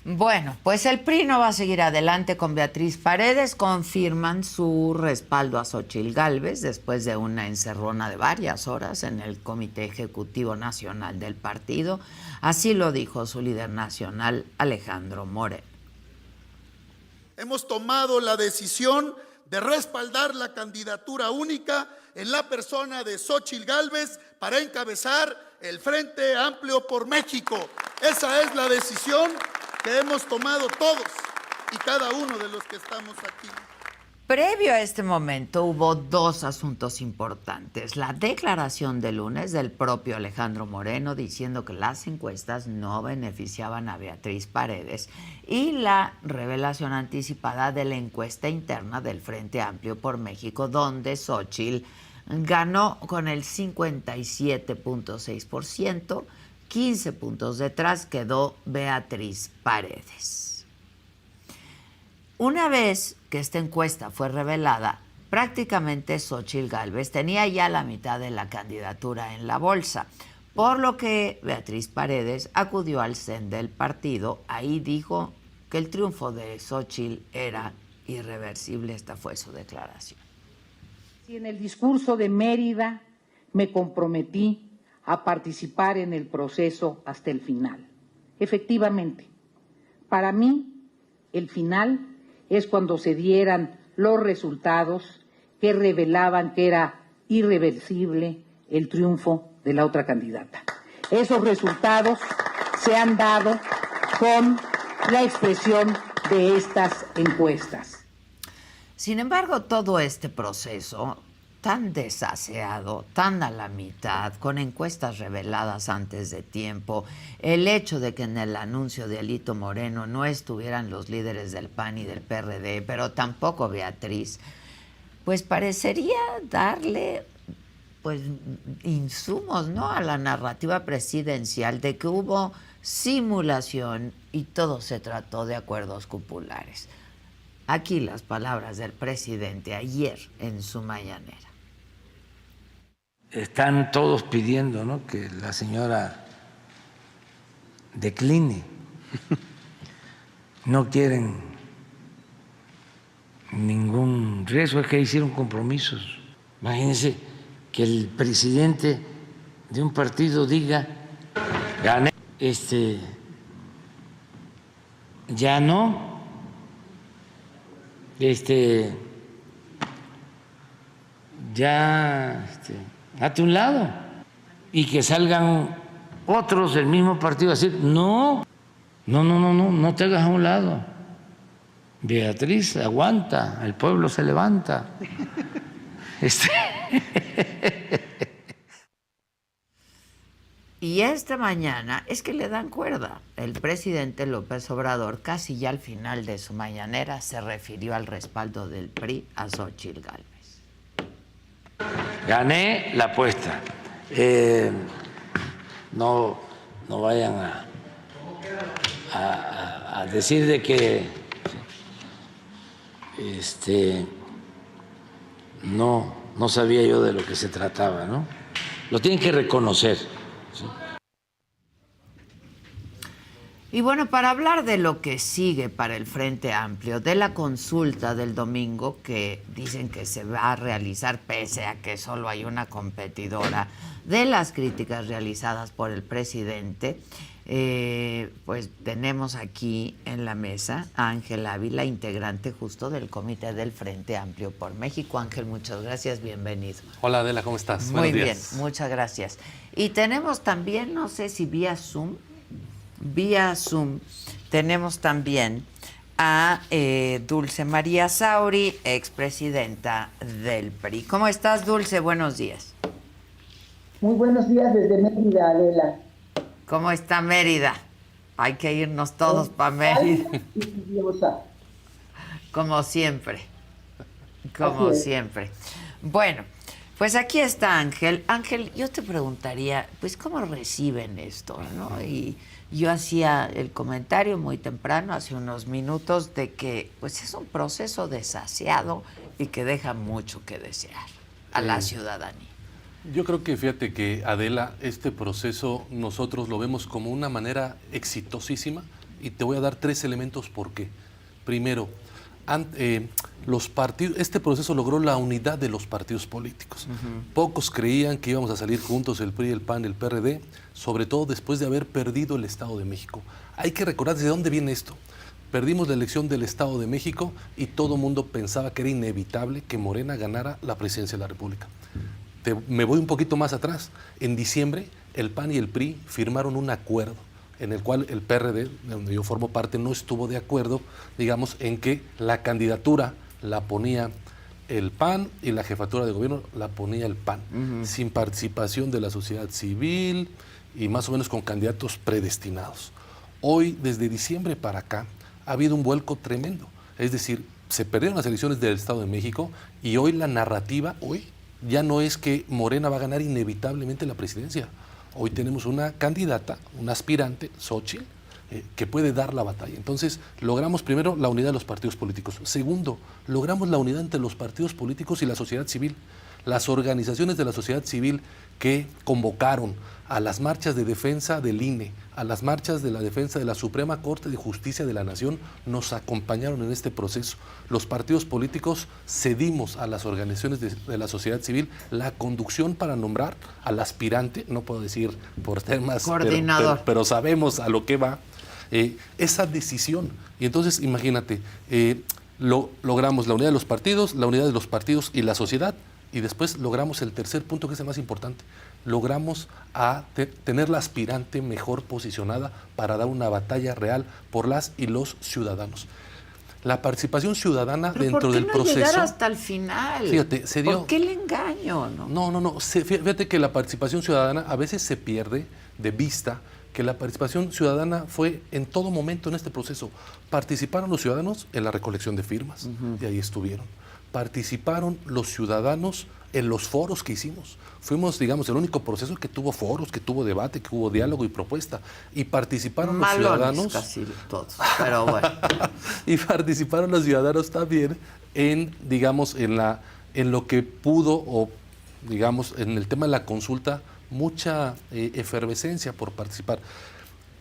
Bueno, pues el PRI no va a seguir adelante con Beatriz Paredes. Confirman su respaldo a Xóchitl Gálvez después de una encerrona de varias horas en el Comité Ejecutivo Nacional del partido. Así lo dijo su líder nacional, Alejandro Moreno. Hemos tomado la decisión de respaldar la candidatura única en la persona de Xóchitl Gálvez para encabezar el Frente Amplio por México. Esa es la decisión que hemos tomado todos y cada uno de los que estamos aquí. Previo a este momento hubo dos asuntos importantes. La declaración de lunes del propio Alejandro Moreno diciendo que las encuestas no beneficiaban a Beatriz Paredes y la revelación anticipada de la encuesta interna del Frente Amplio por México, donde Xóchitl ganó con el 57.6%, 15 puntos detrás quedó Beatriz Paredes. Una vez que esta encuesta fue revelada, prácticamente Xóchitl Gálvez tenía ya la mitad de la candidatura en la bolsa, por lo que Beatriz Paredes acudió al CEN del partido. Ahí dijo que el triunfo de Xóchitl era irreversible. Esta fue su declaración. Y en el discurso de Mérida me comprometí a participar en el proceso hasta el final. Efectivamente, para mí, el final es cuando se dieran los resultados que revelaban que era irreversible el triunfo de la otra candidata. Esos resultados se han dado con la expresión de estas encuestas. Sin embargo, todo este proceso tan desaseado, tan a la mitad, con encuestas reveladas antes de tiempo, el hecho de que en el anuncio de Alito Moreno no estuvieran los líderes del PAN y del PRD, pero tampoco Beatriz, pues parecería darle pues insumos, ¿no?, a la narrativa presidencial de que hubo simulación y todo se trató de acuerdos cupulares. Aquí las palabras del presidente ayer en su mañanera. Están todos pidiendo, ¿no?, que la señora decline. No quieren ningún riesgo, es que hicieron compromisos. Imagínense que el presidente de un partido diga, gané, ya no, ya, hazte un lado, y que salgan otros del mismo partido a decir, no te hagas a un lado. Beatriz, aguanta, el pueblo se levanta. Y esta mañana es que le dan cuerda. El presidente López Obrador, casi ya al final de su mañanera, se refirió al respaldo del PRI a Xóchitl Gálvez. Gané la apuesta. No vayan a decir de que no sabía yo de lo que se trataba, ¿no? Lo tienen que reconocer. ¿Sí? Y bueno, para hablar de lo que sigue para el Frente Amplio, de la consulta del domingo que dicen que se va a realizar pese a que solo hay una competidora, de las críticas realizadas por el presidente, pues tenemos aquí en la mesa a Ángel Ávila, integrante justo del Comité del Frente Amplio por México. Ángel, muchas gracias, bienvenido. Hola Adela, ¿cómo estás? Muy bien, muchas gracias. Y tenemos también, no sé si vía Zoom, tenemos también a Dulce María Sauri, expresidenta del PRI. ¿Cómo estás, Dulce? Buenos días. Muy buenos días desde Mérida, Adela. ¿Cómo está Mérida? Hay que irnos todos para Mérida. Como siempre. Como siempre. Bueno, pues aquí está Ángel. Ángel, yo te preguntaría, pues, ¿cómo reciben esto, no? Y yo hacía el comentario muy temprano, hace unos minutos, de que pues es un proceso desaseado y que deja mucho que desear a la ciudadanía. Yo creo que, fíjate que, Adela, este proceso nosotros lo vemos como una manera exitosísima y te voy a dar 3 elementos por qué. Primero, los partidos, este proceso logró la unidad de los partidos políticos. Pocos creían que íbamos a salir juntos, el PRI, el PAN, el PRD, sobre todo después de haber perdido el Estado de México. Hay que recordar desde dónde viene esto. Perdimos la elección del Estado de México y todo el mundo pensaba que era inevitable que Morena ganara la presidencia de la República. Me voy un poquito más atrás. En diciembre, el PAN y el PRI firmaron un acuerdo en el cual el PRD, de donde yo formo parte, no estuvo de acuerdo, digamos, en que la candidatura la ponía el PAN y la jefatura de gobierno la ponía el PAN, sin participación de la sociedad civil y más o menos con candidatos predestinados. Hoy, desde diciembre para acá, ha habido un vuelco tremendo. Es decir, se perdieron las elecciones del Estado de México y hoy la narrativa, ya no es que Morena va a ganar inevitablemente la presidencia. Hoy tenemos una candidata, una aspirante, Xóchitl, que puede dar la batalla. Entonces, logramos primero la unidad de los partidos políticos. Segundo, logramos la unidad entre los partidos políticos y la sociedad civil. Las organizaciones de la sociedad civil que convocaron a las marchas de defensa del INE, a las marchas de la defensa de la Suprema Corte de Justicia de la Nación, nos acompañaron en este proceso. Los partidos políticos cedimos a las organizaciones de la sociedad civil la conducción para nombrar al aspirante, no puedo decir por temas, coordinador, pero sabemos a lo que va, esa decisión. Y entonces, imagínate, logramos la unidad de los partidos y la sociedad. Y después logramos el tercer punto, que es el más importante. Logramos tener la aspirante mejor posicionada para dar una batalla real por las y los ciudadanos. La participación ciudadana dentro del proceso. ¿Por qué no llegar hasta el final? Fíjate, se dio. ¿Por qué el engaño? No. Fíjate que la participación ciudadana a veces se pierde de vista que la participación ciudadana fue en todo momento en este proceso. Participaron los ciudadanos en la recolección de firmas, y ahí estuvieron. Participaron los ciudadanos en los foros que hicimos. Fuimos, digamos, el único proceso que tuvo foros, que tuvo debate, que hubo diálogo y propuesta. Y participaron los ciudadanos. Casi todos, pero bueno. Y participaron los ciudadanos también en, digamos, en lo que pudo, o digamos, en el tema de la consulta, mucha efervescencia por participar.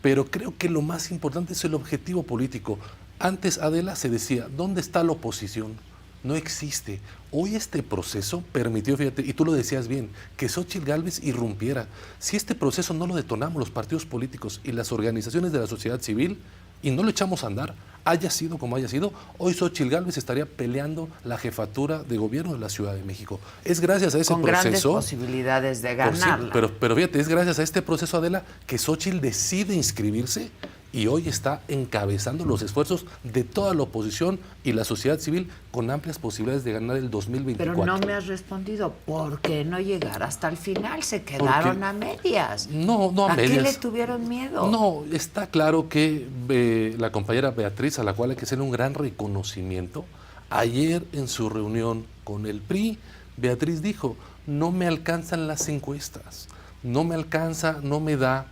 Pero creo que lo más importante es el objetivo político. Antes, Adela, se decía, ¿dónde está la oposición? No existe. Hoy este proceso permitió, fíjate, y tú lo decías bien, que Xóchitl Gálvez irrumpiera. Si este proceso no lo detonamos los partidos políticos y las organizaciones de la sociedad civil, y no lo echamos a andar, haya sido como haya sido, hoy Xóchitl Gálvez estaría peleando la jefatura de gobierno de la Ciudad de México. Es gracias a ese proceso. Con grandes posibilidades de ganarla. Sí, pero fíjate, es gracias a este proceso, Adela, que Xóchitl decide inscribirse y hoy está encabezando los esfuerzos de toda la oposición y la sociedad civil con amplias posibilidades de ganar el 2024. Pero no me has respondido, ¿por qué no llegar hasta el final? Se quedaron a medias. No a medias. ¿A qué le tuvieron miedo? No, está claro que la compañera Beatriz, a la cual hay que hacer un gran reconocimiento, ayer en su reunión con el PRI, Beatriz dijo, no me alcanzan las encuestas, no me alcanza, no me da.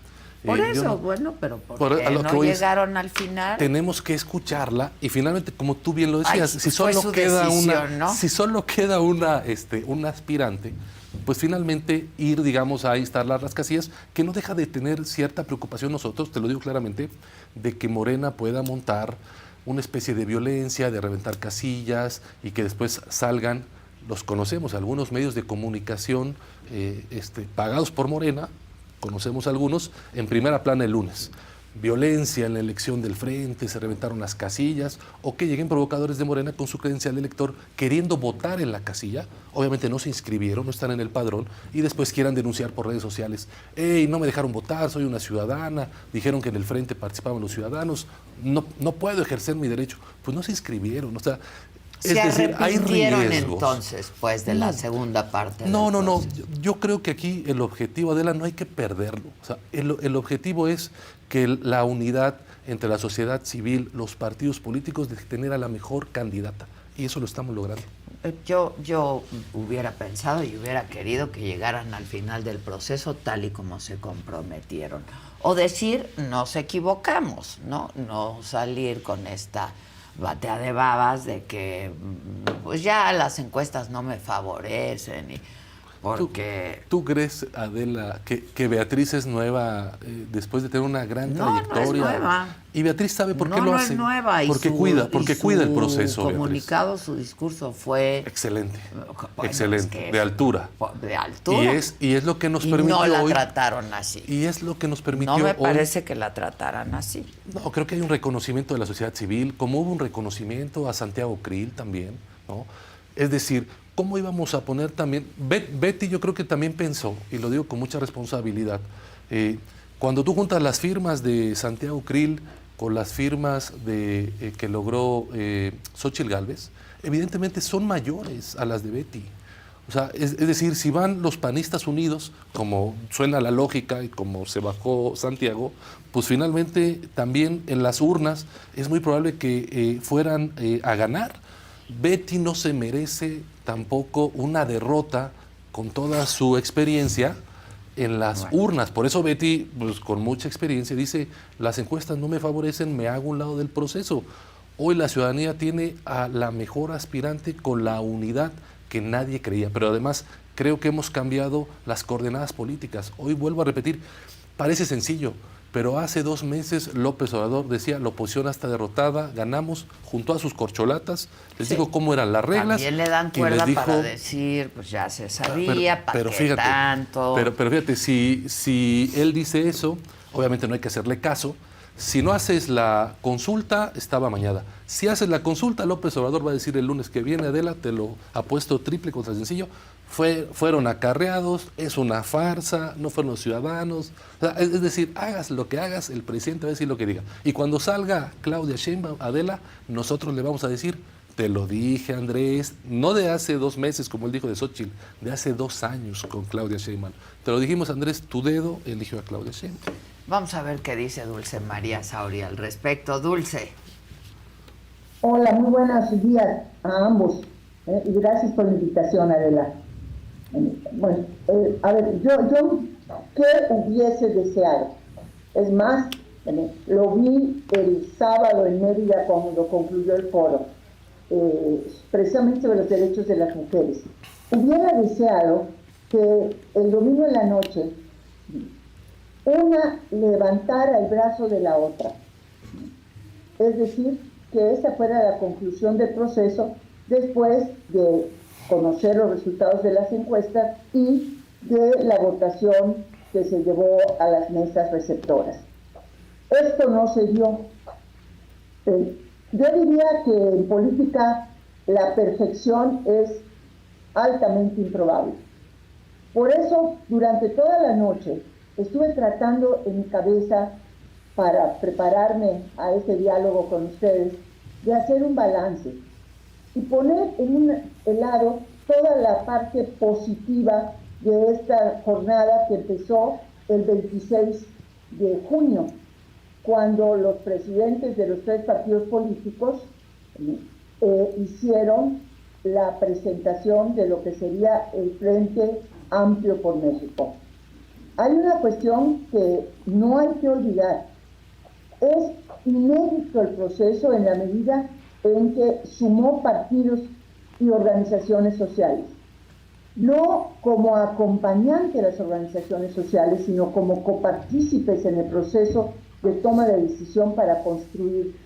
Por eso, pero ¿por qué no llegaron al final? Tenemos que escucharla y finalmente, como tú bien lo decías, si solo queda una aspirante, pues finalmente ir, digamos, a instalar las casillas, que no deja de tener cierta preocupación nosotros, te lo digo claramente, de que Morena pueda montar una especie de violencia, de reventar casillas y que después salgan, los conocemos, algunos medios de comunicación pagados por Morena. Conocemos algunos, en primera plana el lunes. Violencia en la elección del frente, se reventaron las casillas, o que lleguen provocadores de Morena con su credencial de elector queriendo votar en la casilla, obviamente no se inscribieron, no están en el padrón, y después quieran denunciar por redes sociales, ¡hey, no me dejaron votar, soy una ciudadana, dijeron que en el frente participaban los ciudadanos, no puedo ejercer mi derecho! Pues no se inscribieron, o sea, es decir, hay riesgos. Entonces, pues, de la segunda parte. No. Yo creo que aquí el objetivo, Adela, no hay que perderlo. O sea, el objetivo es que la unidad entre la sociedad civil, los partidos políticos, de tener a la mejor candidata. Y eso lo estamos logrando. Yo hubiera pensado y hubiera querido que llegaran al final del proceso tal y como se comprometieron. O decir, nos equivocamos, ¿no? No salir con esta batea de babas de que pues ya las encuestas no me favorecen. Porque... ¿Tú crees, Adela, que Beatriz es nueva después de tener una gran trayectoria? No es nueva. Y Beatriz sabe por qué lo hace. No es nueva. Porque cuida el proceso, Su comunicado, su discurso fue... Excelente, bueno, excelente, de altura. De altura. Y es lo que nos permitió no la hoy, trataron así. Y es lo que nos permitió No me hoy, parece que la trataran así. No, creo que hay un reconocimiento de la sociedad civil, como hubo un reconocimiento a Santiago Krill también, ¿no? Es decir, ¿cómo íbamos a poner también? Betty yo creo que también pensó, y lo digo con mucha responsabilidad, cuando tú juntas las firmas de Santiago Krill con las firmas que logró Xóchitl Gálvez, evidentemente son mayores a las de Betty. O sea, es decir, si van los panistas unidos, como suena la lógica y como se bajó Santiago, pues finalmente también en las urnas es muy probable que fueran a ganar. Betty no se merece tampoco una derrota con toda su experiencia en las urnas. Por eso Betty, pues, con mucha experiencia, dice, las encuestas no me favorecen, me hago un lado del proceso. Hoy la ciudadanía tiene a la mejor aspirante con la unidad que nadie creía. Pero además creo que hemos cambiado las coordenadas políticas. Hoy vuelvo a repetir, parece sencillo, pero hace 2 meses López Obrador decía, la oposición está derrotada, ganamos, junto a sus corcholatas, les dijo cómo eran las reglas. También le dan cuerda para decir, pues ya se sabía, ¿para qué tanto? Pero fíjate, si él dice eso, obviamente no hay que hacerle caso. Si no haces la consulta, estaba amañada. Si haces la consulta, López Obrador va a decir el lunes que viene, Adela, te lo apuesto triple contra sencillo, fueron acarreados, es una farsa, no fueron los ciudadanos. O sea, es decir, hagas lo que hagas, el presidente va a decir lo que diga. Y cuando salga Claudia Sheinbaum, Adela, nosotros le vamos a decir, te lo dije, Andrés, no de hace 2 meses, como él dijo de Xóchitl, de hace 2 años con Claudia Sheinbaum. Te lo dijimos, Andrés, tu dedo eligió a Claudia Sheinbaum. Vamos a ver qué dice Dulce María Sauri al respecto. Dulce. Hola, muy buenos días a ambos. Y gracias por la invitación, Adela. Bueno, a ver, yo ¿qué hubiese deseado? Es más, lo vi el sábado en Mérida cuando concluyó el foro, precisamente sobre los derechos de las mujeres. Hubiera deseado que el domingo en la noche una levantara el brazo de la otra. Es decir, que esa fuera la conclusión del proceso después de conocer los resultados de las encuestas y de la votación que se llevó a las mesas receptoras. Esto no se dio. Yo diría que en política la perfección es altamente improbable. Por eso, durante toda la noche, estuve tratando en mi cabeza, para prepararme a este diálogo con ustedes, de hacer un balance y poner en un lado toda la parte positiva de esta jornada que empezó el 26 de junio, cuando los presidentes de los 3 partidos políticos hicieron la presentación de lo que sería el Frente Amplio por México. Hay una cuestión que no hay que olvidar. Es inédito el proceso en la medida en que sumó partidos y organizaciones sociales. No como acompañante de las organizaciones sociales, sino como copartícipes en el proceso de toma de decisión para construir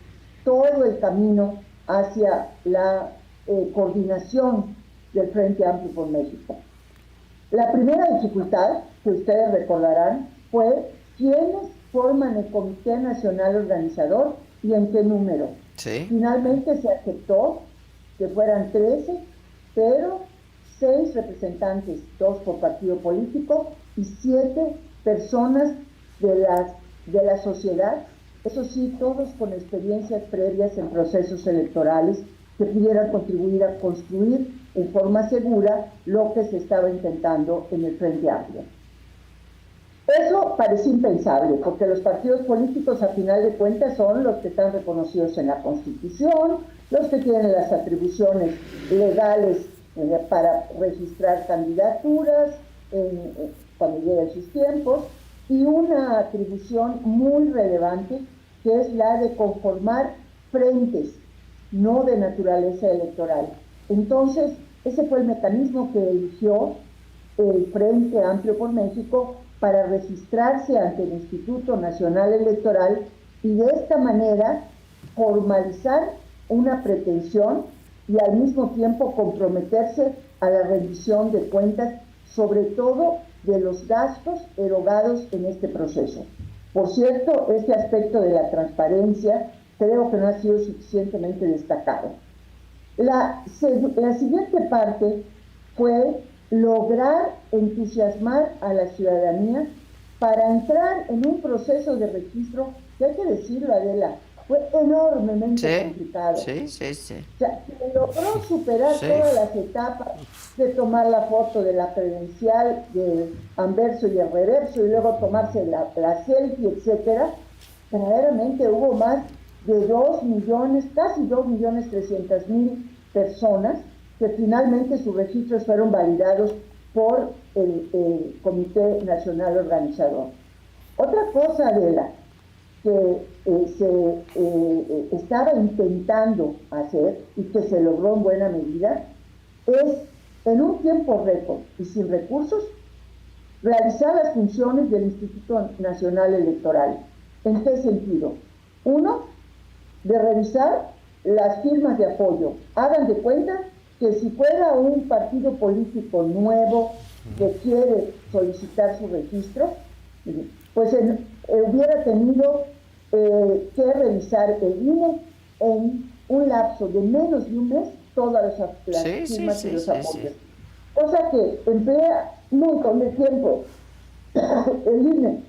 todo el camino hacia la coordinación del Frente Amplio por México. La primera dificultad, que ustedes recordarán, fue quiénes forman el Comité Nacional Organizador y en qué número. Sí. Finalmente se aceptó que fueran 13, pero 6 representantes, 2 por partido político, y 7 personas de la sociedad, eso sí, todos con experiencias previas en procesos electorales que pudieran contribuir a construir en forma segura lo que se estaba intentando en el Frente Amplio. Eso parece impensable, porque los partidos políticos, a final de cuentas, son los que están reconocidos en la Constitución, los que tienen las atribuciones legales para registrar candidaturas cuando lleguen sus tiempos, y una atribución muy relevante, que es la de conformar frentes, no de naturaleza electoral. Entonces, ese fue el mecanismo que eligió el Frente Amplio por México para registrarse ante el Instituto Nacional Electoral y de esta manera formalizar una pretensión y al mismo tiempo comprometerse a la rendición de cuentas, sobre todo de los gastos erogados en este proceso. Por cierto, este aspecto de la transparencia creo que no ha sido suficientemente destacado. La siguiente parte fue lograr entusiasmar a la ciudadanía para entrar en un proceso de registro que, hay que decirlo, Adela, fue enormemente complicado. Sí. O sea, se logró superar todas las etapas de tomar la foto de la credencial, del anverso y el reverso, y luego tomarse la selfie, etcétera. Verdaderamente hubo más de 2 millones, casi 2.300.000 personas que finalmente sus registros fueron validados por el Comité Nacional Organizador. Otra cosa, Adela, que se estaba intentando hacer y que se logró en buena medida, es en un tiempo récord y sin recursos, realizar las funciones del Instituto Nacional Electoral. ¿En qué sentido? Uno, de revisar las firmas de apoyo. Hagan de cuenta que si fuera un partido político nuevo que quiere solicitar su registro, pues hubiera tenido que revisar el INE en un lapso de menos de un mes todas las firmas y los apoyos. Cosa que emplea un montón de tiempo el INE.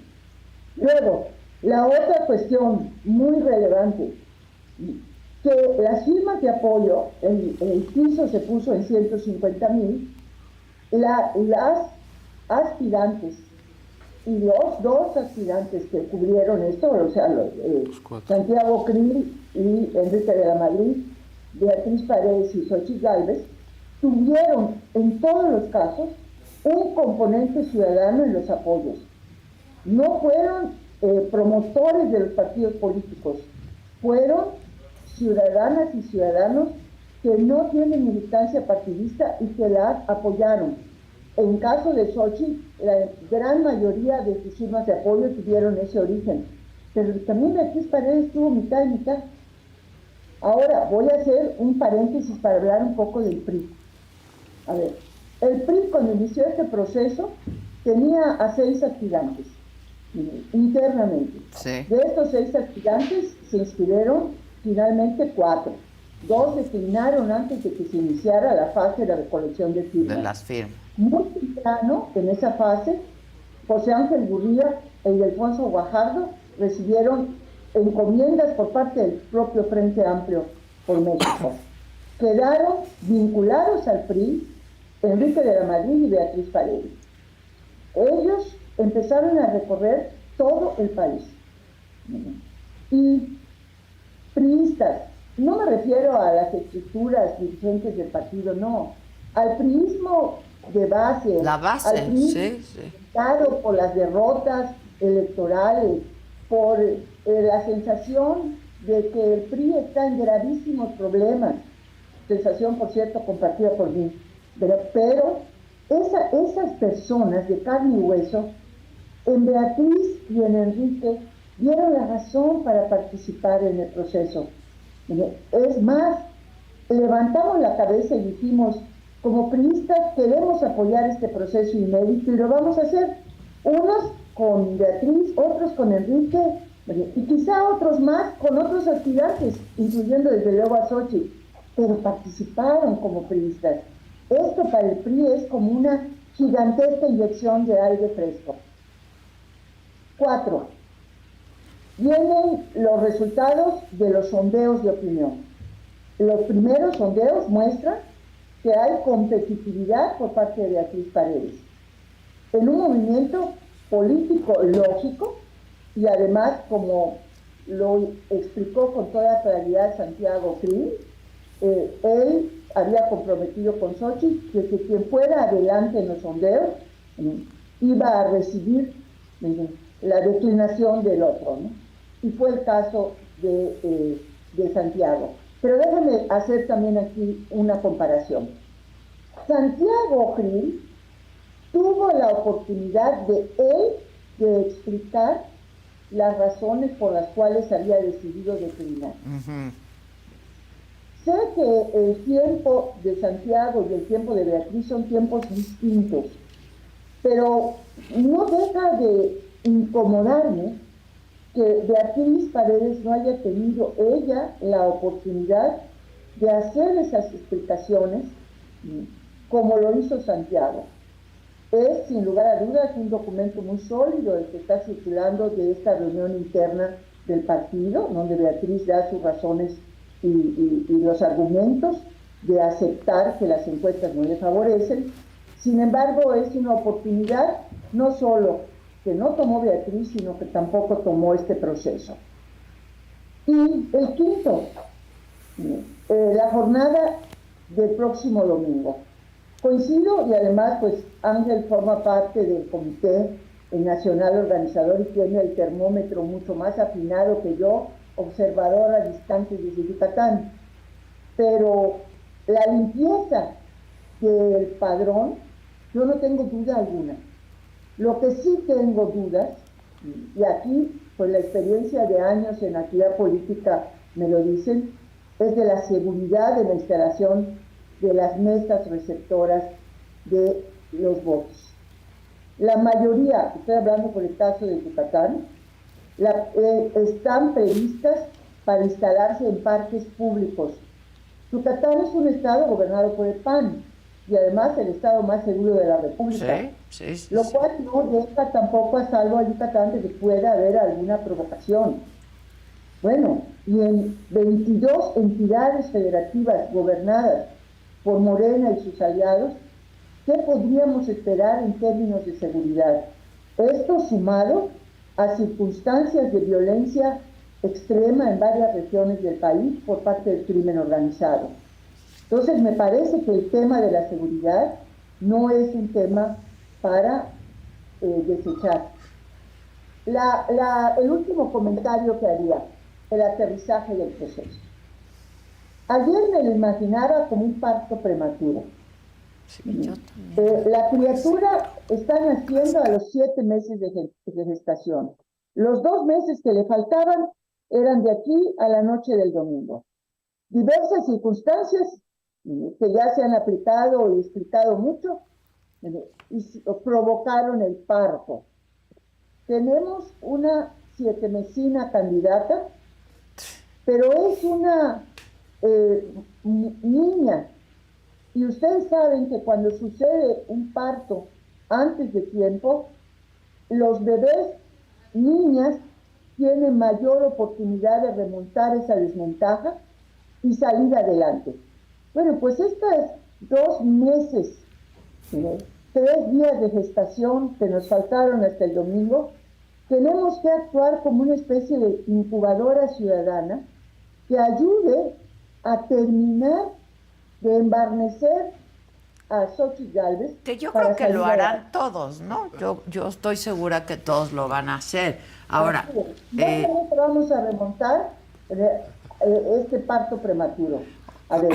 Luego, la otra cuestión muy relevante, que las firmas de apoyo, el piso se puso en 150,000, las aspirantes y los 2 aspirantes que cubrieron esto, o sea, Santiago Krill y Enrique de la Madrid, Beatriz Paredes y Xochitl Gálvez, tuvieron en todos los casos un componente ciudadano en los apoyos. No fueron promotores de los partidos políticos, fueron ciudadanas y ciudadanos que no tienen militancia partidista y que la apoyaron. En caso de Xochitl, la gran mayoría de sus firmas de apoyo tuvieron ese origen, pero también Beatriz Paredes tuvo mitad y mitad. Ahora voy a hacer un paréntesis para hablar un poco del PRI. A ver, el PRI cuando inició este proceso tenía a 6 aspirantes internamente. Sí. De estos 6 aspirantes se inscribieron finalmente 4. 2 declinaron antes de que se iniciara la fase de la recolección de firmas. De las firmas. Muy temprano, en esa fase, José Ángel Gurría e Ildefonso Guajardo recibieron encomiendas por parte del propio Frente Amplio por México. Quedaron vinculados al PRI Enrique de la Madrid y Beatriz Paredes. Ellos empezaron a recorrer todo el país. Y priistas, no me refiero a las estructuras dirigentes del partido, no, al priismo de base, la base, al priismo dado por las derrotas electorales, por la sensación de que el PRI está en gravísimos problemas, sensación, por cierto, compartida por mí, pero esas personas de carne y hueso, en Beatriz y en Enrique, dieron la razón para participar en el proceso. Es más, levantamos la cabeza y dijimos, como priistas queremos apoyar este proceso inédito y lo vamos a hacer. Unos con Beatriz, otros con Enrique, y quizá otros más con otros aspirantes, incluyendo desde luego a Xochitl, pero participaron como priistas. Esto para el PRI es como una gigantesca inyección de aire fresco. 4. Vienen los resultados de los sondeos de opinión. Los primeros sondeos muestran que hay competitividad por parte de Beatriz Paredes, en un movimiento político lógico, y además, como lo explicó con toda claridad Santiago Krill, él había comprometido con Xochitl que quien fuera adelante en los sondeos iba a recibir la declinación del otro, ¿no? Y fue el caso de Santiago. Pero déjenme hacer también aquí una comparación. Santiago Krill tuvo la oportunidad de él de explicar las razones por las cuales había decidido declinar. Sé que el tiempo de Santiago y el tiempo de Beatriz son tiempos distintos, pero no deja de incomodarme que Beatriz Paredes no haya tenido ella la oportunidad de hacer esas explicaciones como lo hizo Santiago. Es, sin lugar a dudas, un documento muy sólido el que está circulando de esta reunión interna del partido, donde Beatriz da sus razones y los argumentos de aceptar que las encuestas no le favorecen. Sin embargo, es una oportunidad no solo que no tomó Beatriz, sino que tampoco tomó este proceso. Y el quinto, la jornada del próximo domingo. Coincido, y además pues Ángel forma parte del comité nacional organizador y tiene el termómetro mucho más afinado que yo, observador a distancia desde Yucatán. Pero la limpieza del padrón, yo no tengo duda alguna. Lo que sí tengo dudas, y aquí pues la experiencia de años en actividad política me lo dicen, es de la seguridad de la instalación de las mesas receptoras de los votos. La mayoría, estoy hablando por el caso de Yucatán, están previstas para instalarse en parques públicos. Yucatán es un estado gobernado por el PAN y además el estado más seguro de la República, lo cual no deja tampoco a salvo a Yucatán de que pueda haber alguna provocación. Bueno, y en 22 entidades federativas gobernadas por Morena y sus aliados, ¿qué podríamos esperar en términos de seguridad? Esto sumado a circunstancias de violencia extrema en varias regiones del país por parte del crimen organizado. Entonces, me parece que el tema de la seguridad no es un tema para desechar. El último comentario que haría, el aterrizaje del proceso. Ayer me lo imaginaba como un parto prematuro. Sí, la criatura está naciendo a los 7 meses de gestación. Los 2 meses que le faltaban eran de aquí a la noche del domingo. Diversas circunstancias que ya se han aplicado y explicado mucho y provocaron el parto. Tenemos una 7mesina candidata, pero es una niña. Y ustedes saben que cuando sucede un parto antes de tiempo, los bebés, niñas, tienen mayor oportunidad de remontar esa desventaja y salir adelante. Bueno, pues estas 2 meses, 3 días de gestación que nos faltaron hasta el domingo, tenemos que actuar como una especie de incubadora ciudadana que ayude a terminar de embarnecer a Xochitl Gálvez. Que yo creo que lo harán todos, ¿no? Yo estoy segura que todos lo van a hacer. Ahora, vamos a remontar este parto prematuro. A ver.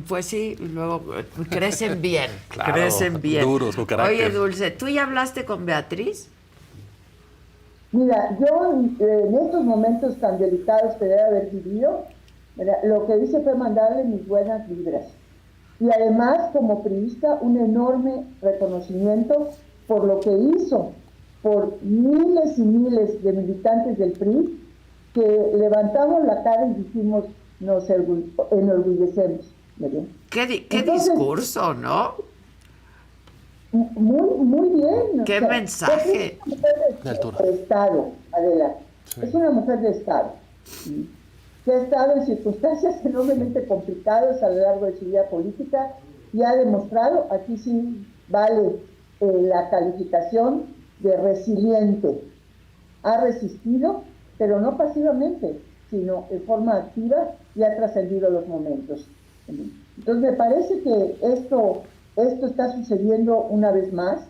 Pues sí, luego crecen bien, Claro, crecen bien. duros, con carácter. Oye, Dulce, ¿tú ya hablaste con Beatriz? Mira, yo en estos momentos tan delicados que debe haber vivido, lo que hice fue mandarle mis buenas vibras. Y además, como priista, un enorme reconocimiento por lo que hizo por miles y miles de militantes del PRI, que levantamos la cara y dijimos, nos enorgullecemos. ¿Qué discurso, ¿no? Muy bien. ¿Qué mensaje? Es una mujer de Estado, Adela. Sí. Es una mujer de Estado. Que ha estado en circunstancias enormemente complicadas a lo largo de su vida política y ha demostrado, aquí sí vale la calificación de resiliente. Ha resistido, pero no pasivamente, sino en forma activa y ha trascendido los momentos. Entonces me parece que esto está sucediendo una vez más.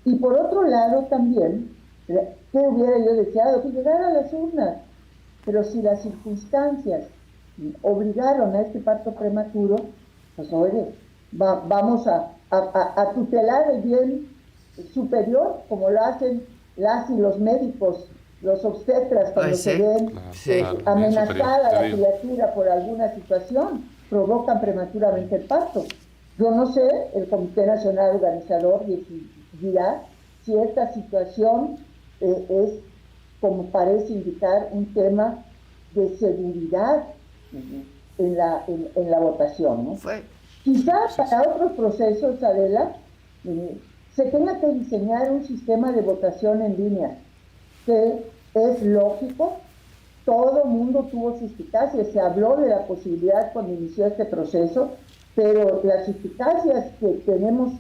Y por otro lado también, ¿qué hubiera yo deseado? Que llegara a las urnas. Pero si las circunstancias obligaron a este parto prematuro, pues oye, vamos a tutelar el bien superior, como lo hacen las y los médicos, los obstetras, cuando Pues sí, se ven amenazada la criatura por alguna situación, provocan prematuramente el parto. Yo no sé, el Comité Nacional Organizador dirá si esta situación es, como parece indicar, un tema de seguridad en la votación, ¿no? Quizás para otros procesos, Adela, se tenga que diseñar un sistema de votación en línea, que es lógico. Todo el mundo tuvo suspicacias, se habló de la posibilidad cuando inició este proceso, pero las suspicacias que tenemos,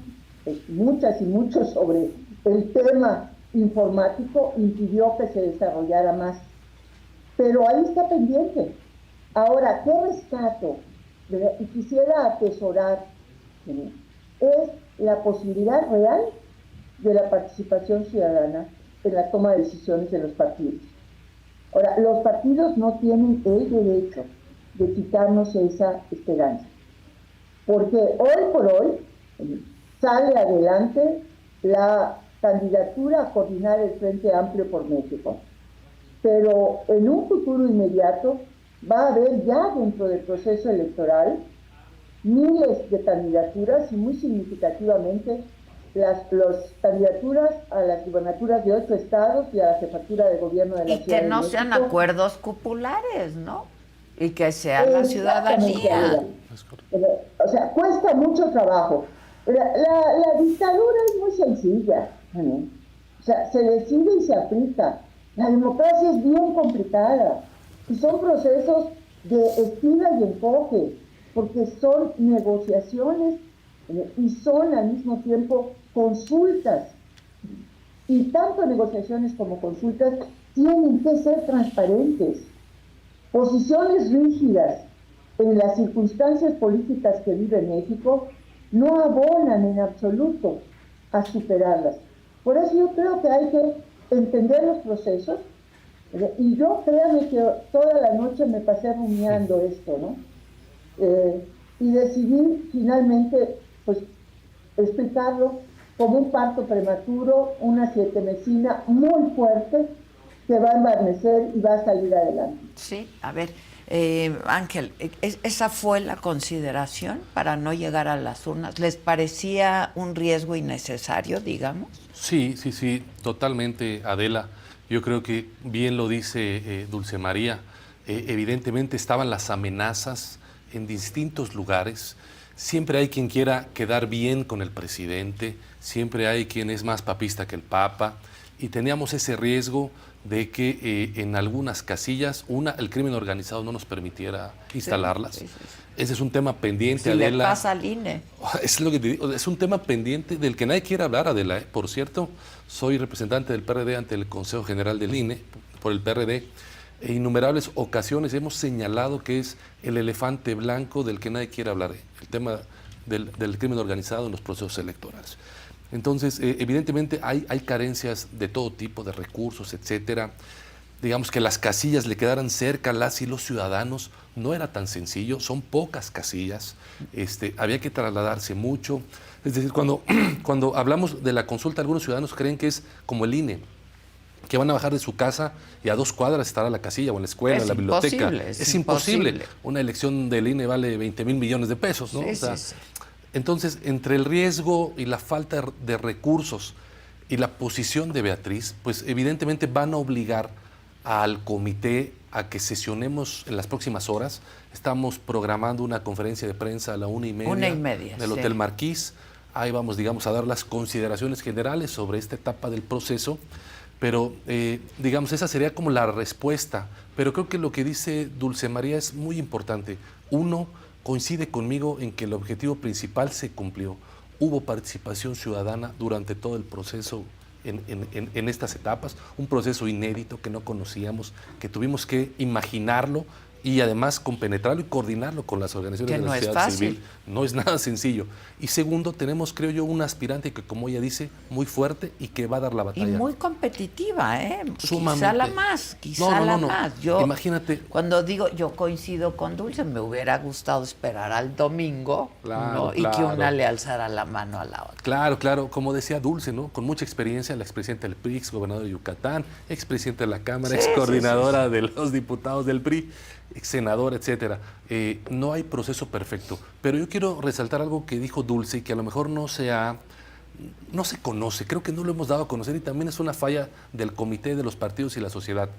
muchas y muchos, sobre el tema informático, impidió que se desarrollara más. Pero ahí está pendiente. Ahora, ¿qué rescato? Y quisiera atesorar, es la posibilidad real de la participación ciudadana en la toma de decisiones de los partidos. Ahora, los partidos no tienen el derecho de quitarnos esa esperanza, porque hoy por hoy sale adelante la candidatura a coordinar el Frente Amplio por México, pero en un futuro inmediato va a haber ya dentro del proceso electoral miles de candidaturas y muy significativamente las candidaturas a las gubernaturas de 8 estados y a la jefatura de gobierno de la Ciudad de México. Y que no sean acuerdos cupulares, ¿no? Y que sea la ciudadanía. O sea, cuesta mucho trabajo. La dictadura es muy sencilla, ¿no? O sea, se decide y se aplica. La democracia es bien complicada y son procesos de estira y enfoque, porque son negociaciones y son al mismo tiempo consultas. Y tanto negociaciones como consultas tienen que ser transparentes. Posiciones rígidas en las circunstancias políticas que vive México no abonan en absoluto a superarlas. Por eso yo creo que hay que entender los procesos, y yo créame que toda la noche me pasé rumiando esto, ¿no? Y decidí finalmente, pues, explicarlo como un parto prematuro, una sietemesina muy fuerte que va a envanecer y va a salir adelante. Sí, a ver, Ángel, ¿esa fue la consideración para no llegar a las urnas? ¿Les parecía un riesgo innecesario, digamos? Sí, totalmente, Adela. Yo creo que bien lo dice Dulce María. Evidentemente estaban las amenazas en distintos lugares. Siempre hay quien quiera quedar bien con el presidente, siempre hay quien es más papista que el Papa, y teníamos ese riesgo de que en algunas casillas, el crimen organizado no nos permitiera instalarlas. Sí. Ese es un tema pendiente, Adela. Le pasa al INE. Es lo que te digo, es un tema pendiente del que nadie quiere hablar, Adela. Por cierto, soy representante del PRD ante el Consejo General del INE, por el PRD. En innumerables ocasiones hemos señalado que es el elefante blanco del que nadie quiere hablar, el tema del crimen organizado en los procesos electorales. Entonces, evidentemente hay carencias de todo tipo, de recursos, etcétera. Digamos que las casillas le quedaran cerca a las y los ciudadanos, no era tan sencillo, son pocas casillas, había que trasladarse mucho. Es decir, cuando hablamos de la consulta, algunos ciudadanos creen que es como el INE, que van a bajar de su casa y a 2 cuadras estará la casilla o en la escuela, en la biblioteca. Es imposible. Una elección del INE vale 20,000 millones de pesos, ¿no? Sí. Entonces, entre el riesgo y la falta de recursos y la posición de Beatriz, pues evidentemente van a obligar al comité a que sesionemos en las próximas horas. Estamos programando una conferencia de prensa a la 1:30 del Hotel Marquís. Ahí vamos, digamos, a dar las consideraciones generales sobre esta etapa del proceso. Pero, digamos, esa sería como la respuesta. Pero creo que lo que dice Dulce María es muy importante. Uno, coincide conmigo en que el objetivo principal se cumplió. Hubo participación ciudadana durante todo el proceso en estas etapas, un proceso inédito que no conocíamos, que tuvimos que imaginarlo y además compenetrarlo y coordinarlo con las organizaciones Que de la no es sociedad fácil. civil. No es nada sencillo. Y segundo, tenemos, creo yo, un aspirante que, como ella dice, muy fuerte y que va a dar la Y batalla. muy competitiva, ¿eh? Sumamente. Quizá la más, quizá la más. Yo, Imagínate. cuando digo, yo coincido con Dulce, me hubiera gustado esperar al domingo, Claro, ¿no? Y que claro. una le alzara la mano a la otra. Claro, claro, como decía Dulce, ¿no? Con mucha experiencia, la expresidenta del PRI, exgobernadora de Yucatán, expresidenta de la Cámara, Sí, excoordinadora de los diputados del PRI, exsenadora, etcétera. No hay proceso perfecto, pero yo quiero resaltar algo que dijo Dulce y que a lo mejor no se conoce, creo que no lo hemos dado a conocer y también es una falla del comité de los partidos y la sociedad.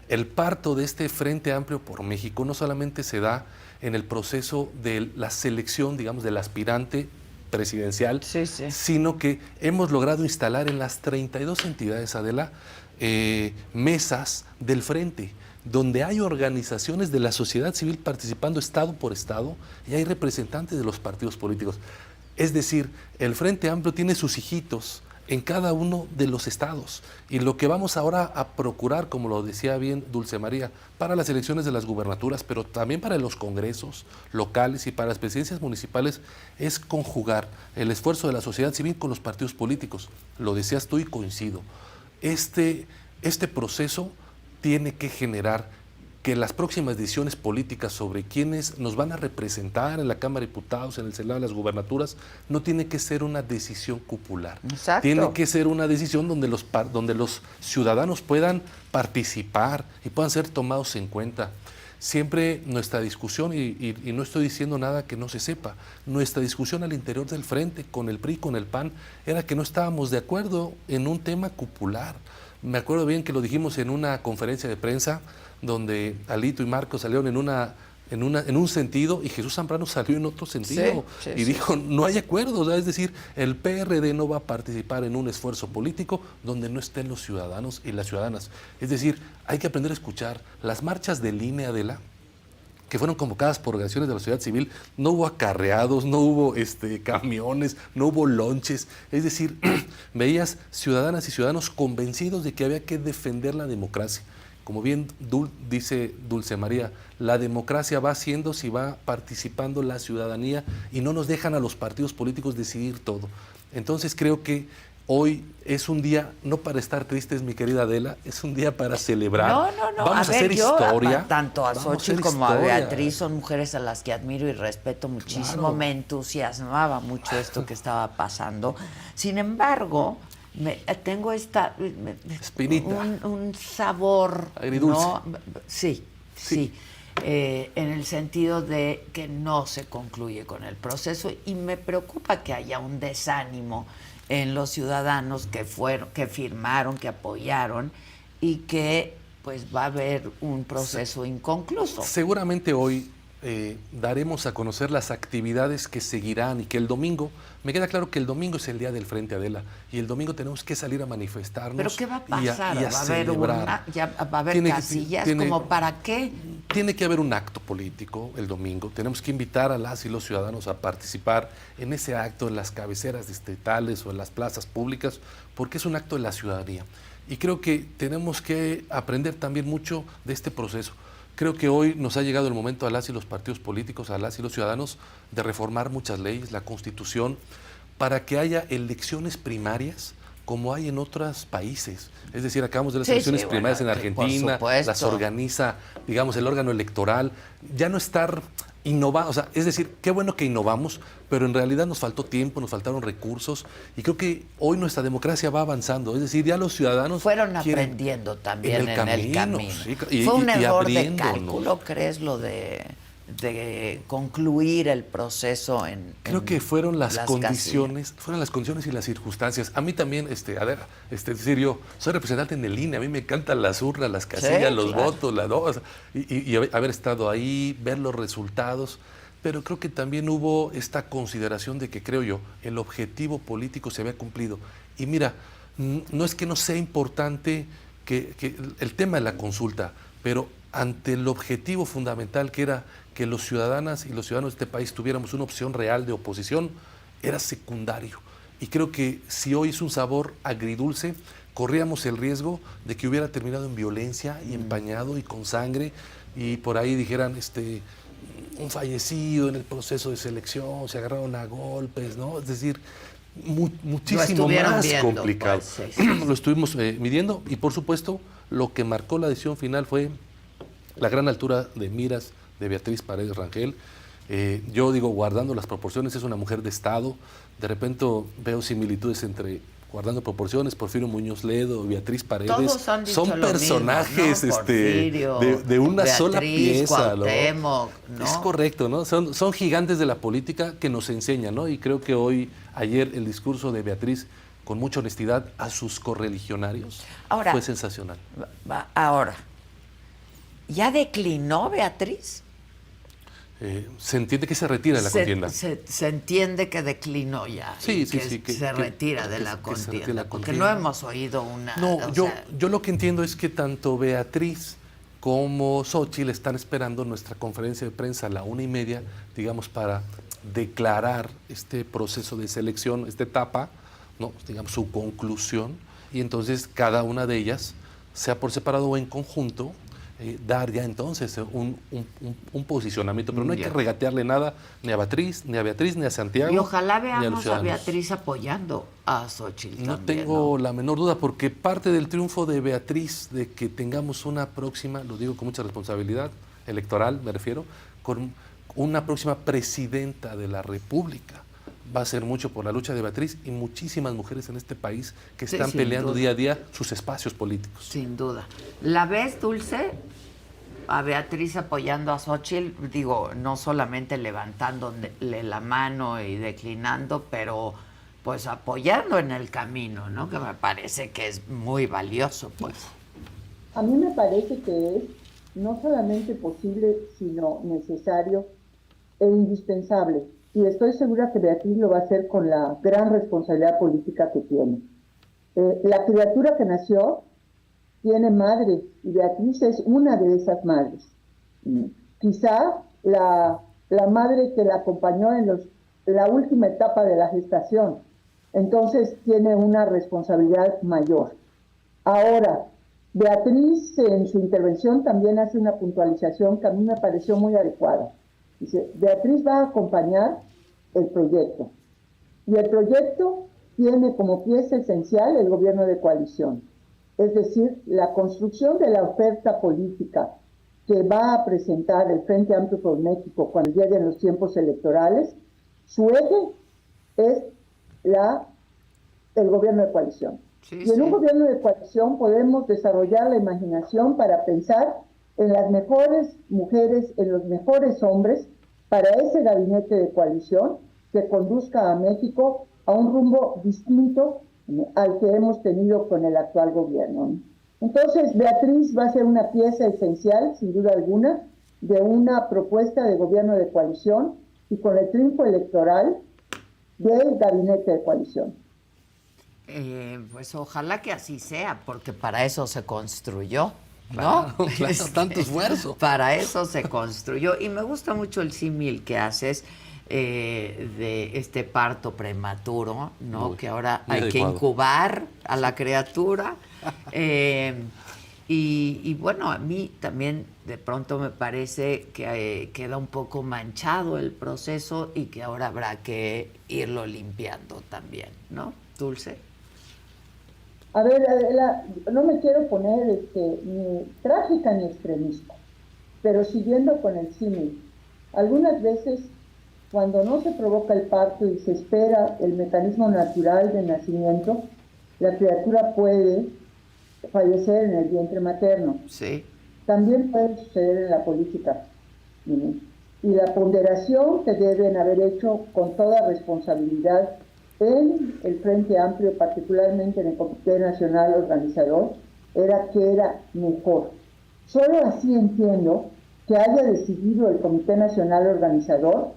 El parto de este Frente Amplio por México no solamente se da en el proceso de la selección, digamos, del aspirante presidencial, sino que hemos logrado instalar en las 32 entidades, Adela, mesas del frente, donde hay organizaciones de la sociedad civil participando estado por estado y hay representantes de los partidos políticos. Es decir, el Frente Amplio tiene sus hijitos en cada uno de los estados. Y lo que vamos ahora a procurar, como lo decía bien Dulce María, para las elecciones de las gubernaturas, pero también para los congresos locales y para las presidencias municipales, es conjugar el esfuerzo de la sociedad civil con los partidos políticos. Lo decías tú y coincido. Este proceso tiene que generar que las próximas decisiones políticas sobre quiénes nos van a representar en la Cámara de Diputados, en el Senado, en las gubernaturas, no tiene que ser una decisión cupular. Exacto. Tiene que ser una decisión donde los ciudadanos puedan participar y puedan ser tomados en cuenta. Siempre nuestra discusión, y no estoy diciendo nada que no se sepa, nuestra discusión al interior del Frente, con el PRI, con el PAN, era que no estábamos de acuerdo en un tema cupular. Me acuerdo bien que lo dijimos en una conferencia de prensa donde Alito y Marcos salieron en un sentido y Jesús Zambrano salió en otro sentido y dijo, no hay acuerdo, ¿verdad? Es decir, el PRD no va a participar en un esfuerzo político donde no estén los ciudadanos y las ciudadanas. Es decir, hay que aprender a escuchar. Las marchas de línea, Adela, que fueron convocadas por organizaciones de la sociedad civil, no hubo acarreados, no hubo camiones, no hubo lonches. Es decir, veías ciudadanas y ciudadanos convencidos de que había que defender la democracia. Como bien dice Dulce María, la democracia va haciendo si va participando la ciudadanía y no nos dejan a los partidos políticos decidir todo. Entonces creo que hoy es un día, no para estar tristes, mi querida Adela, es un día para celebrar. No. Vamos a hacer historia. Tanto a Xochitl como a Beatriz son mujeres a las que admiro y respeto muchísimo. Claro. Me entusiasmaba mucho esto que estaba pasando. Sin embargo, tengo espinita, un sabor agridulce. ¿no? Sí. En el sentido de que no se concluye con el proceso y me preocupa que haya un desánimo en los ciudadanos que firmaron, que apoyaron y que pues va a haber un proceso inconcluso. Seguramente hoy daremos a conocer las actividades que seguirán y que el domingo, me queda claro que el domingo es el día del Frente, Adela, y el domingo tenemos que salir a manifestarnos. ¿Pero qué va a pasar? ¿Va a haber casillas? ¿Como para qué? Tiene que haber un acto político el domingo. Tenemos que invitar a las y los ciudadanos a participar en ese acto en las cabeceras distritales o en las plazas públicas, porque es un acto de la ciudadanía. Y creo que tenemos que aprender también mucho de este proceso. Creo que hoy nos ha llegado el momento a las y los partidos políticos, a las y los ciudadanos, de reformar muchas leyes, la Constitución, para que haya elecciones primarias como hay en otros países. Es decir, acabamos de las elecciones primarias en Argentina, las organiza, digamos, el órgano electoral. Ya no estar innovando, o sea, es decir, qué bueno que innovamos, pero en realidad nos faltó tiempo, nos faltaron recursos, y creo que hoy nuestra democracia va avanzando. Es decir, ya los ciudadanos fueron aprendiendo también en el camino. Sí, fue un error de cálculo, ¿crees, lo de concluir el proceso creo que fueron las condiciones, y las circunstancias. A mí también, decir, yo soy representante en el INE, a mí me encantan las urnas, las casillas, los votos, y haber estado ahí, ver los resultados, pero creo que también hubo esta consideración de que, creo yo, el objetivo político se había cumplido. Y mira, no es que no sea importante que el tema de la consulta, pero ante el objetivo fundamental que era que los ciudadanas y los ciudadanos de este país tuviéramos una opción real de oposición, era secundario. Y creo que si hoy es un sabor agridulce, corríamos el riesgo de que hubiera terminado en violencia y empañado y con sangre, y por ahí dijeran un fallecido en el proceso de selección, se agarraron a golpes, ¿no? Es decir, muchísimo más complicado. Pues, sí. Lo estuvimos midiendo, y por supuesto lo que marcó la decisión final fue la gran altura de miras de Beatriz Paredes Rangel. Yo digo, guardando las proporciones, es una mujer de Estado. De repente veo similitudes entre, guardando proporciones, Porfirio Muñoz Ledo, Beatriz Paredes. Todos han dicho son lo personajes mismo, ¿no? Porfirio, de una Beatriz, sola pieza. Cuauhtémoc, ¿no? Es correcto, ¿no? Son gigantes de la política que nos enseñan, ¿no? Y creo que ayer, el discurso de Beatriz, con mucha honestidad, a sus correligionarios, fue sensacional. Ahora, ¿ya declinó Beatriz? Se entiende que se retira de la contienda. Se entiende que declinó ya. Sí, que se retira de la contienda. Porque no hemos oído una... No, yo lo que entiendo es que tanto Beatriz como Xóchitl están esperando nuestra conferencia de prensa a la 1:30, digamos, para declarar este proceso de selección, esta etapa, ¿no? Digamos, su conclusión, y entonces cada una de ellas, sea por separado o en conjunto, dar ya entonces un posicionamiento, pero no hay que regatearle nada ni a Beatriz, ni a Santiago. Y ojalá veamos a Beatriz apoyando a Xóchitl No también, tengo la menor duda, porque parte del triunfo de Beatriz, de que tengamos una próxima, lo digo con mucha responsabilidad, electoral me refiero, con una próxima presidenta de la República, va a ser mucho por la lucha de Beatriz y muchísimas mujeres en este país que están peleando día a día sus espacios políticos. Sin duda. ¿La ves, Dulce, a Beatriz apoyando a Xóchitl? Digo, no solamente levantándole la mano y declinando, pero pues apoyando en el camino, ¿no? Que me parece que es muy valioso, pues. A mí me parece que es no solamente posible, sino necesario e indispensable. Y estoy segura que Beatriz lo va a hacer con la gran responsabilidad política que tiene. La criatura que nació tiene madre, y Beatriz es una de esas madres. Quizá la madre que la acompañó en la última etapa de la gestación. Entonces tiene una responsabilidad mayor. Ahora, Beatriz en su intervención también hace una puntualización que a mí me pareció muy adecuada. Dice, Beatriz va a acompañar el proyecto. Y el proyecto tiene como pieza esencial el gobierno de coalición. Es decir, la construcción de la oferta política que va a presentar el Frente Amplio por México cuando lleguen los tiempos electorales, su eje es el gobierno de coalición. Y en un gobierno de coalición podemos desarrollar la imaginación para pensar en las mejores mujeres, en los mejores hombres, para ese gabinete de coalición que conduzca a México a un rumbo distinto al que hemos tenido con el actual gobierno. Entonces, Beatriz va a ser una pieza esencial, sin duda alguna, de una propuesta de gobierno de coalición y con el triunfo electoral del gabinete de coalición. Pues ojalá que así sea, porque para eso se construyó, ¿no? Claro, tanto esfuerzo. Para eso se construyó. Y me gusta mucho el símil que haces de este parto prematuro, ¿no? Que ahora hay que incubar a la criatura. Y bueno, a mí también de pronto me parece que queda un poco manchado el proceso y que ahora habrá que irlo limpiando también, ¿no, Dulce? A ver, Adela, no me quiero poner ni trágica ni extremista, pero siguiendo con el símil, algunas veces cuando no se provoca el parto y se espera el mecanismo natural de nacimiento, la criatura puede fallecer en el vientre materno. Sí. También puede suceder en la política. Y la ponderación que deben haber hecho con toda responsabilidad en el Frente Amplio, particularmente en el Comité Nacional Organizador, era que era mejor. Solo así entiendo que haya decidido el Comité Nacional Organizador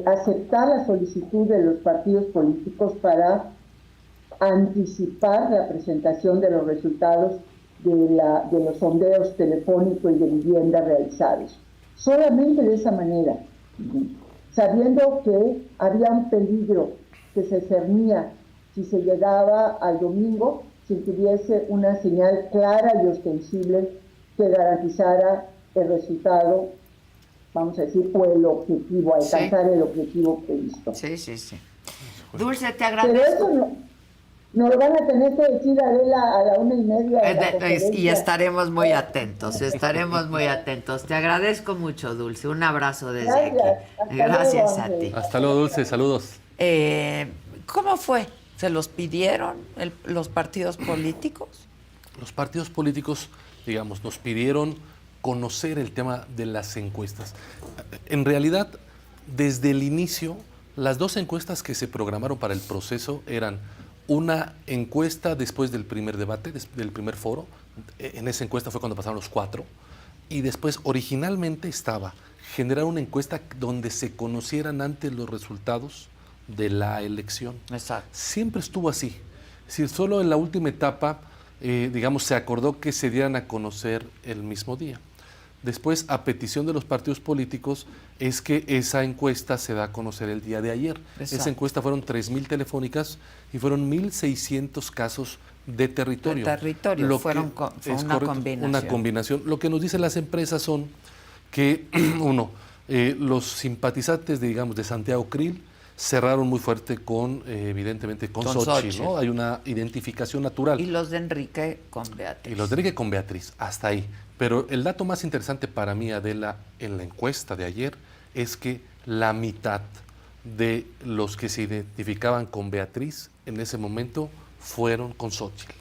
aceptar la solicitud de los partidos políticos para anticipar la presentación de los resultados de los sondeos telefónicos y de vivienda realizados. Solamente de esa manera, sabiendo que había un peligro que se cernía si se llegaba al domingo, se tuviese una señal clara y ostensible que garantizara el resultado, vamos a decir, o el objetivo, alcanzar el objetivo previsto. Sí. Dulce, te Pero agradezco. eso nos lo van a tener que decir, Adela, a la 1:30 de la conferencia. Y estaremos muy atentos. Te agradezco mucho, Dulce. Un abrazo desde Gracias. aquí. Hasta Gracias luego, a Ángel. ti. Hasta luego, Dulce, saludos. ¿Cómo fue? ¿Se los pidieron los partidos políticos? Los partidos políticos, digamos, nos pidieron conocer el tema de las encuestas. En realidad, desde el inicio, las dos encuestas que se programaron para el proceso eran una encuesta después del primer debate, del primer foro. En esa encuesta fue cuando pasaron los 4. Y después, originalmente estaba generar una encuesta donde se conocieran antes los resultados de la elección. Exacto. Siempre estuvo así. Es decir, solo en la última etapa, digamos, se acordó que se dieran a conocer el mismo día. Después, a petición de los partidos políticos, es que esa encuesta se da a conocer el día de ayer. Exacto. Esa encuesta fueron 3,000 telefónicas y fueron 1,600 casos de territorio. Fue fue una combinación. Una combinación. Lo que nos dicen las empresas son que, uno, los simpatizantes, digamos, de Santiago Krill cerraron muy fuerte con, evidentemente, con Xóchitl, ¿no? Hay una identificación natural. Y los de Enrique con Beatriz. Y los de Enrique con Beatriz, hasta ahí. Pero el dato más interesante para mí, Adela, en la encuesta de ayer, es que la mitad de los que se identificaban con Beatriz en ese momento fueron con Xóchitl.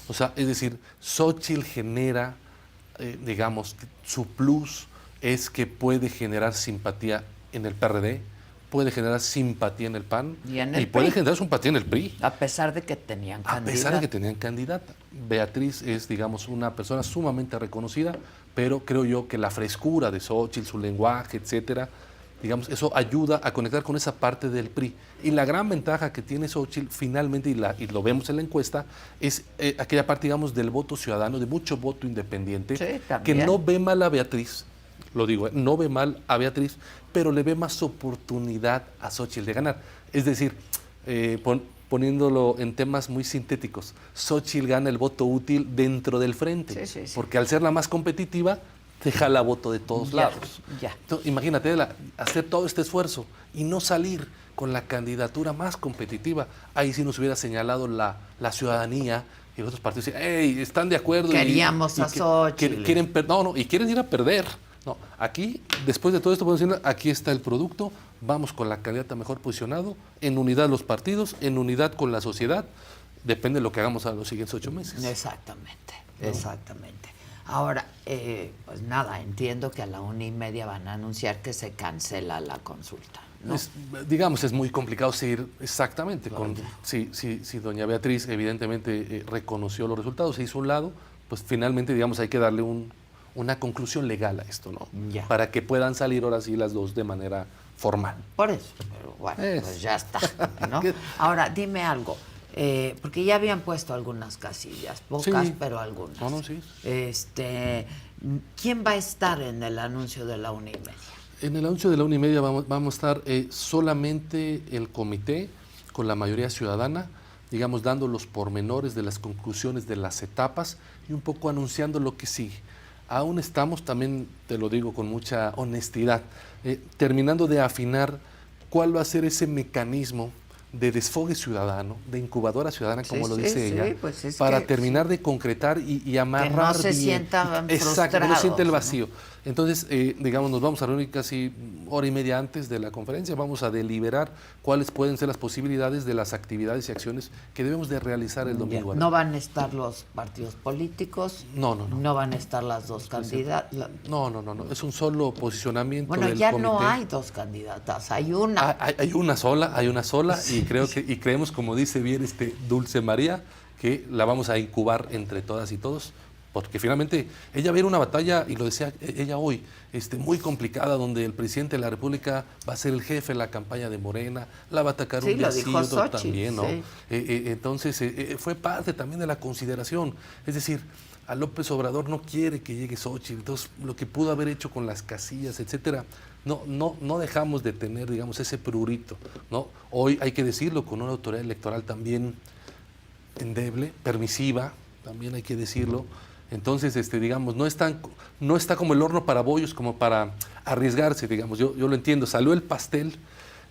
O sea, es decir, Xóchitl genera, digamos, su plus es que puede generar simpatía en el PRD, puede generar simpatía en el PAN y puede generar simpatía en el PRI. A pesar de que tenían A pesar de que tenían candidata. Beatriz es, digamos, una persona sumamente reconocida, pero creo yo que la frescura de Xóchitl, su lenguaje, etcétera, digamos, eso ayuda a conectar con esa parte del PRI. Y la gran ventaja que tiene Xóchitl, finalmente, y lo vemos en la encuesta, es aquella parte, digamos, del voto ciudadano, de mucho voto independiente, que no ve mal a Beatriz, lo digo, no ve mal a Beatriz, pero le ve más oportunidad a Xóchitl de ganar. Es decir, poniéndolo en temas muy sintéticos, Xóchitl gana el voto útil dentro del frente, sí. porque al ser la más competitiva, te jala voto de todos lados. Ya. Entonces, imagínate, hacer todo este esfuerzo y no salir con la candidatura más competitiva. Ahí sí nos hubiera señalado la ciudadanía y los otros partidos. ¡Ey, están de acuerdo! Queríamos a Xóchitl. Y quieren ir a perder. No, aquí, después de todo esto, podemos decir, aquí está el producto, vamos con la candidata mejor posicionado, en unidad los partidos, en unidad con la sociedad, depende de lo que hagamos a los siguientes 8 meses. Exactamente. Ahora, pues nada, entiendo que a la 1:30 van a anunciar que se cancela la consulta, ¿no? Es muy complicado seguir exactamente. Si doña Beatriz evidentemente reconoció los resultados, se hizo un lado, pues finalmente, digamos, hay que darle una conclusión legal a esto, ¿no? Ya. Para que puedan salir ahora sí las dos de manera formal. Por eso, pero bueno, pues ya está, ¿no? Ahora, dime algo, porque ya habían puesto algunas casillas, pocas, Sí. pero algunas. No, sí. ¿Quién va a estar en el anuncio de la 1:30? En el anuncio de la 1:30 vamos a estar solamente el comité con la mayoría ciudadana, digamos, dando los pormenores de las conclusiones de las etapas y un poco anunciando lo que sigue. Aún estamos, también te lo digo con mucha honestidad, terminando de afinar cuál va a ser ese mecanismo de desfogue ciudadano, de incubadora ciudadana, como lo dice ella, pues para terminar de concretar y amarrar que no se bien. sientan Exacto, que no frustrados, siente el ¿no? vacío. Entonces, digamos, nos vamos a reunir casi hora y media antes de la conferencia, vamos a deliberar cuáles pueden ser las posibilidades de las actividades y acciones que debemos de realizar el domingo. No van a estar los partidos políticos. No. No van a estar las dos candidatas. No, es un solo posicionamiento Bueno, del ya comité. no hay dos candidatas, hay una. Hay una sola y creemos, como dice bien Dulce María, que la vamos a incubar entre todas y todos, porque finalmente ella viene una batalla, y lo decía ella hoy, muy complicada, donde el presidente de la República va a ser el jefe de la campaña de Morena, la va a atacar un día sí, otro Xóchitl, también, ¿no? sí. Entonces, fue parte también de la consideración, es decir, a López Obrador no quiere que llegue Xóchitl, entonces lo que pudo haber hecho con las casillas, etcétera, no dejamos de tener, digamos, ese prurito, ¿no? Hoy hay que decirlo, con una autoridad electoral también endeble, permisiva, también hay que decirlo. Entonces, digamos, no está como el horno para bollos, como para arriesgarse, digamos. Yo lo entiendo, salió el pastel,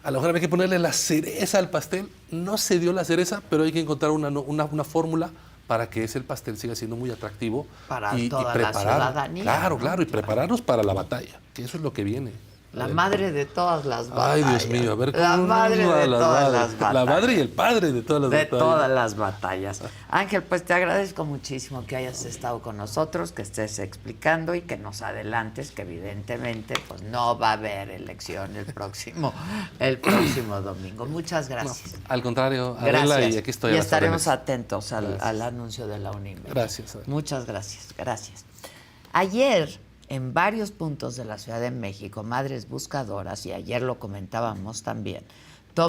a lo mejor había que ponerle la cereza al pastel, no se dio la cereza, pero hay que encontrar una fórmula para que ese pastel siga siendo muy atractivo. Para toda la ciudadanía. Claro, ¿no? claro, y prepararnos para la batalla, que eso es lo que viene. La madre de todas las batallas. Ay, Dios mío, a ver la cómo madre nos va de las todas madres. las batallas. La madre y el padre de todas las de batallas. todas las batallas. Ángel, pues te agradezco muchísimo que hayas estado con nosotros, que estés explicando y que nos adelantes que evidentemente pues no va a haber elección el próximo domingo. Muchas gracias. No, al contrario, Adela, Gracias. y aquí estoy. Y a las estaremos órdenes. atentos al anuncio de la UNIMED. Gracias, Adela. Muchas gracias, gracias. Ayer, en varios puntos de la Ciudad de México, Madres Buscadoras, y ayer lo comentábamos también,